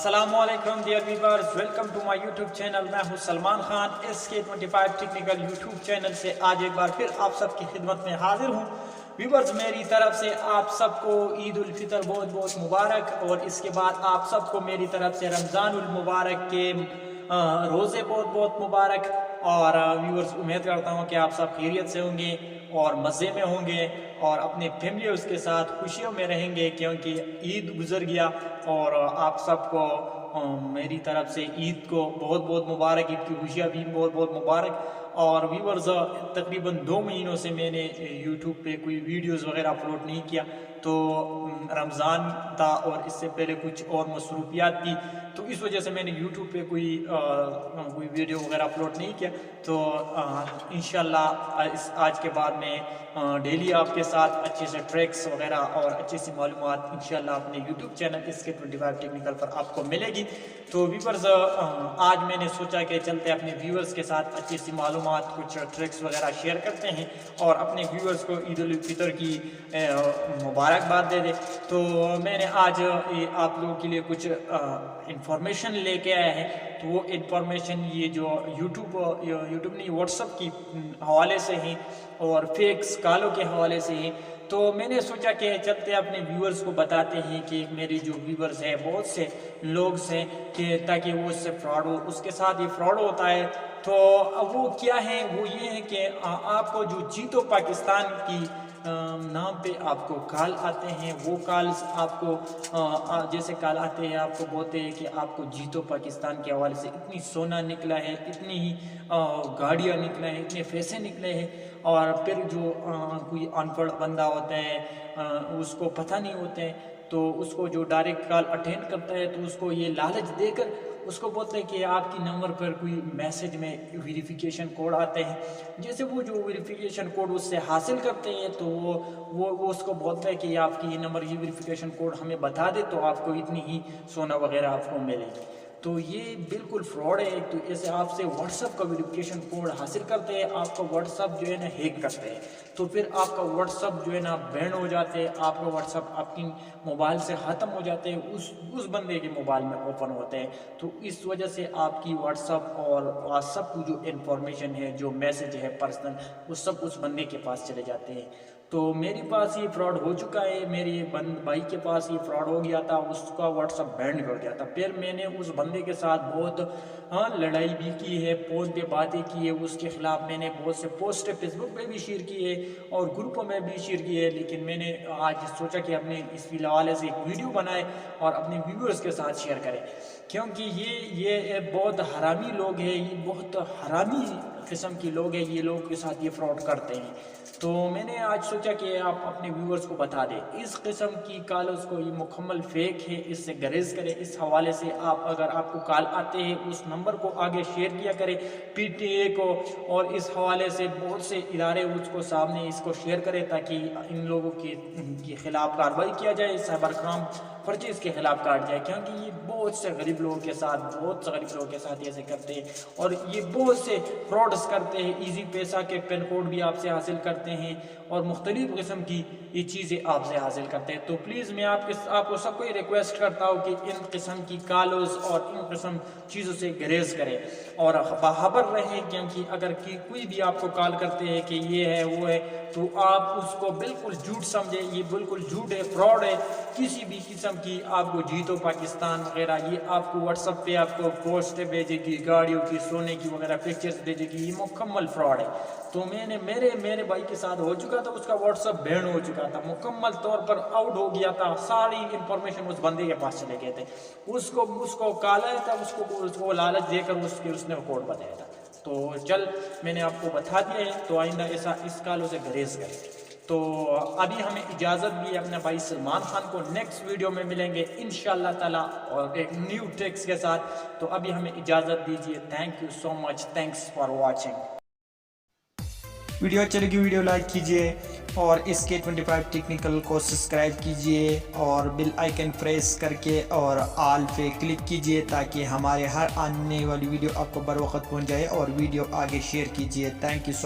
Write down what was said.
السلام علیکم dear viewers, welcome to my YouTube channel. میں ہوں Salman Khan, SK25 technical YouTube channel سے آج ایک بار پھر آپ سب کی خدمت میں حاضر ہوں۔ ویورز، میری طرف سے آپ سب کو عید الفطر بہت بہت مبارک، اور اس کے بعد آپ سب کو میری طرف سے رمضان المبارک کے روزے بہت بہت مبارک۔ اور ویورز، امید کرتا ہوں کہ آپ سب خیریت سے ہوں گے اور مزے میں ہوں گے اور اپنے فیملیز کے ساتھ خوشیوں میں رہیں گے، کیونکہ عید گزر گیا۔ اور آپ سب کو میری طرف سے عید کو بہت بہت مبارک، عید کی خوشیاں بھی بہت بہت مبارک۔ اور ویورز، تقریباً 2 مہینوں سے میں نے یوٹیوب پہ کوئی ویڈیوز وغیرہ اپلوڈ نہیں کیا، تو رمضان تھا اور اس سے پہلے کچھ اور مصروفیات تھی، تو اس وجہ سے میں نے یوٹیوب پہ کوئی ویڈیو وغیرہ اپلوڈ نہیں کیا۔ تو انشاءاللہ آج کے بعد میں ڈیلی آپ کے ساتھ اچھے سے ٹریکس وغیرہ اور اچھی سی معلومات انشاءاللہ اپنے یوٹیوب چینل SK25 ٹیکنیکل پر آپ کو ملے گی۔ تو ویورز، آج میں نے سوچا کہ چلتے اپنے ویورز کے ساتھ اچھی سی معلومات، کچھ ٹریکس وغیرہ شیئر کرتے ہیں اور اپنے ویورز کو عید الفطر کی مبارکباد دے دیں۔ تو میں نے آج آپ لوگوں کے لیے کچھ انفارمیشن لے کے آیا ہے، تو وہ انفارمیشن یہ جو یوٹیوب نہیں، واٹس ایپ کی حوالے سے ہیں اور فیکس کالوں کے حوالے سے ہیں۔ تو میں نے سوچا کہ چلتے اپنے ویورز کو بتاتے ہیں کہ میری جو ویورز ہیں بہت سے لوگ ہیں، کہ تاکہ وہ اس سے فراڈ ہو، اس کے ساتھ یہ فراڈ ہوتا ہے۔ تو وہ کیا ہے؟ وہ یہ ہے کہ آپ کو جو جیتو پاکستان کی نام پہ آپ کو کال آتے ہیں، وہ کالز آپ کو جیسے کال آتے ہیں، آپ کو بولتے ہیں کہ آپ کو جیتو پاکستان کے حوالے سے اتنی سونا نکلا ہے، اتنی ہی گاڑیاں نکلے ہیں، اتنے پیسے نکلے ہیں۔ اور پھر جو کوئی ان پڑھ بندہ ہوتا ہے، اس کو پتہ نہیں ہوتا ہے، تو اس کو جو ڈائریکٹ کال اٹینڈ کرتا ہے تو اس کو یہ لالچ دے کر اس کو بولتے ہیں کہ آپ کی نمبر پر کوئی میسج میں ویریفیکیشن کوڈ آتے ہیں۔ جیسے وہ جو ویریفیکیشن کوڈ اس سے حاصل کرتے ہیں تو وہ اس کو بولتا ہے کہ آپ کی یہ نمبر، یہ ویریفیکیشن کوڈ ہمیں بتا دے تو آپ کو اتنی ہی سونا وغیرہ آپ کو ملے گی۔ تو یہ بالکل فراڈ ہے۔ تو ایسے آپ سے واٹس ایپ کا ویریفیکیشن کوڈ حاصل کرتے ہیں، آپ کا واٹس ایپ جو ہے نا ہیک کرتے ہیں، تو پھر آپ کا واٹس ایپ جو ہے نا بین ہو جاتے ہیں، آپ کا واٹس ایپ آپ کی موبائل سے ختم ہو جاتے ہیں، اس بندے کے موبائل میں اوپن ہوتے ہیں۔ تو اس وجہ سے آپ کی واٹس ایپ اور واٹس ایپ کی جو انفارمیشن ہے، جو میسج ہے پرسنل، وہ سب اس بندے کے پاس چلے جاتے ہیں۔ تو میرے پاس یہ فراڈ ہو چکا ہے، میرے بھائی کے پاس یہ فراڈ ہو گیا تھا، اس کا واٹس ایپ بینڈ کر دیا تھا۔ پھر میں نے اس بندے کے ساتھ بہت لڑائی بھی کی ہے، فون پہ باتیں کی ہے، اس کے خلاف میں نے بہت سے پوسٹ فیس بک پہ بھی شیئر کی ہے اور گروپوں میں بھی شیئر کی ہے، لیکن میں نے آج سوچا کہ اپنے اس حوالے سے ایک ویڈیو بنائے اور اپنے ویورز کے ساتھ شیئر کریں، کیونکہ یہ بہت حرامی لوگ ہیں، یہ بہت حرامی قسم کے لوگ ہیں، یہ لوگ کے ساتھ یہ فراڈ کرتے ہیں۔ تو میں نے آج سوچا کہ آپ اپنے ویورز کو بتا دیں اس قسم کی کالز کو، یہ مکمل فیک ہے، اس سے گریز کریں۔ اس حوالے سے اگر آپ کو کال آتے ہیں، اس نمبر کو آگے شیئر کیا کریں PTA کو، اور اس حوالے سے بہت سے ادارے اس کو سامنے اس کو شیئر کریں تاکہ ان لوگوں کے خلاف کارروائی کیا جائے، سائبر کرائم پرچے اس کے خلاف کاٹ جائے، کیونکہ یہ بہت سے غریب لوگوں کے ساتھ ایسے کرتے ہیں اور یہ بہت سے فراڈز کرتے ہیں، ایزی پیسہ کے پن کوڈ بھی آپ سے حاصل کرتے ہیں اور مختلف قسم کی یہ چیزیں آپ سے حاصل کرتے ہیں۔ تو پلیز میں آپ کو سب کو یہ ریکویسٹ کرتا ہوں کہ ان قسم کی کالز اور ان قسم چیزوں سے گریز کریں اور باخبر رہیں، کیونکہ اگر کوئی بھی آپ کو کال کرتے ہیں کہ یہ ہے وہ ہے، تو آپ اس کو بالکل جھوٹ سمجھیں، یہ بالکل جھوٹ ہے، فراڈ ہے۔ کسی بھی قسم کی آپ کو جیتو پاکستان وغیرہ یہ آپ کو واٹس ایپ پہ آپ کو پوسٹ بھیجے گی، گاڑیوں کی، سونے کی وغیرہ پکچرز بھیجے گی، یہ مکمل فراڈ ہے۔ تو میرے بھائی کے ساتھ ہو چکا تھا، اس کا واٹس ایپ بین ہو چکا تھا، مکمل طور پر آؤٹ ہو گیا تھا، ساری انفارمیشن اس بندے کے پاس چلے گئے تھے۔ اس کو کال آیا تھا، اس کو لالچ دے کر اس نے کوڈ بتایا تھا۔ تو میں نے آپ کو بتا دیا ہے، تو آئندہ ایسا اس کالوں سے گریز کریں۔ تو ابھی ہمیں اجازت بھی ہے، اپنے بھائی سلمان خان کو نیکسٹ ویڈیو میں ملیں گے انشاءاللہ تعالی اور ایک نیو ٹیکس کے ساتھ۔ تو ابھی ہمیں اجازت دیجیے، thank you so much, thanks for watching. Video اچھی لگی ویڈیو لائک کیجیے اور SK25 ٹیکنیکل کو سبسکرائب کیجیے اور بیل آئیکن پریس کر کے اور آل پہ کلک کیجیے تاکہ ہمارے ہر آنے والی ویڈیو آپ کو بر وقت پہنچ جائے، اور ویڈیو آگے شیئر کیجیے۔ Thank you so